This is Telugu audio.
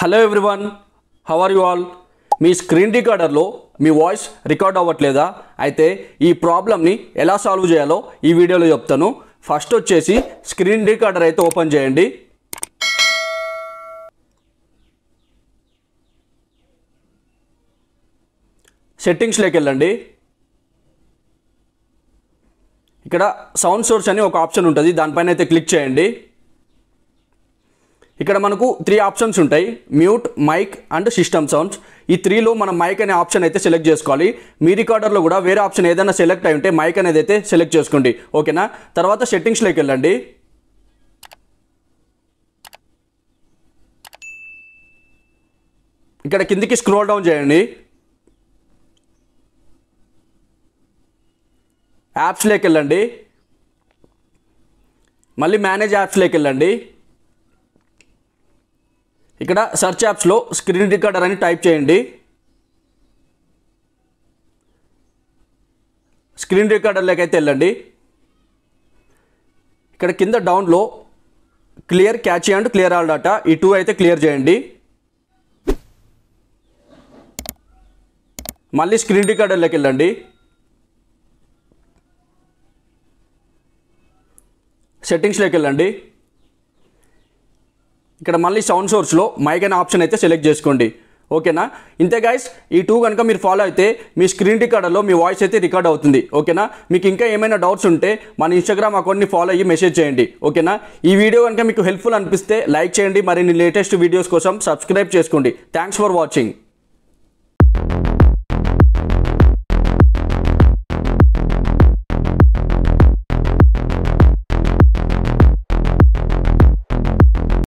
Hello everyone, how are you all? మీ స్క్రీన్ రికార్డర్లో మీ వాయిస్ రికార్డ్ అవ్వట్లేదా? అయితే ఈ ప్రాబ్లమ్ని ఎలా సాల్వ్ చేయాలో ఈ వీడియోలో చెప్తాను. ఫస్ట్ వచ్చేసి స్క్రీన్ రికార్డర్ అయితే ఓపెన్ చేయండి. సెట్టింగ్స్లోకి వెళ్ళండి. ఇక్కడ సౌండ్ సోర్స్ అని ఒక ఆప్షన్ ఉంటుంది, దానిపైన అయితే క్లిక్ చేయండి. ఇక్కడ మనకు 3 ఆప్షన్స్ ఉంటాయి: mute, mic and system sounds. ఈ 3లో మనం మైక్ అనే ఆప్షన్ అయితే సెలెక్ట్ చేసుకోవాలి. మీ రికార్డర్లో కూడా వేరే ఆప్షన్ ఏదైనా సెలెక్ట్ అయి ఉంటే మైక్ అనేది అయితే సెలెక్ట్ చేసుకోండి, ఓకేనా? తర్వాత సెట్టింగ్స్లోకి వెళ్ళండి. ఇక్కడ కిందికి స్క్రోల్ డౌన్ చేయండి. యాప్స్లోకి వెళ్ళండి. మళ్ళీ మేనేజ్ యాప్స్లోకి వెళ్ళండి. ఇక్కడ సెర్చ్ యాప్స్లో స్క్రీన్ రికార్డర్ అని టైప్ చేయండి. స్క్రీన్ రికార్డర్లోకి అయితే వెళ్ళండి. ఇక్కడ కింద డౌన్లో clear catchy and clear all data, ఈ 2 అయితే క్లియర్ చేయండి. మళ్ళీ స్క్రీన్ రికార్డర్లోకి వెళ్ళండి. సెట్టింగ్స్లోకి వెళ్ళండి. ఇక్కడ మళ్ళీ సౌండ్ సోర్స్లో మైక్ అనే ఆప్షన్ అయితే సెలెక్ట్ చేసుకోండి, ఓకేనా? ఇంతే గైస్, ఈ 2 కనుక మీరు ఫాలో అయితే మీ స్క్రీన్ రికార్డర్లో మీ వాయిస్ అయితే రికార్డ్ అవుతుంది, ఓకేనా? మీకు ఇంకా ఏమైనా డౌట్స్ ఉంటే మన ఇన్స్టాగ్రామ్ అకౌంట్ని ఫాలో అయ్యి మెసేజ్ చేయండి, ఓకేనా? ఈ వీడియో కనుక మీకు హెల్ప్ఫుల్ అనిపిస్తే లైక్ చేయండి. మరిన్ని లేటెస్ట్ వీడియోస్ కోసం సబ్స్క్రైబ్ చేసుకోండి. Thanks for watching.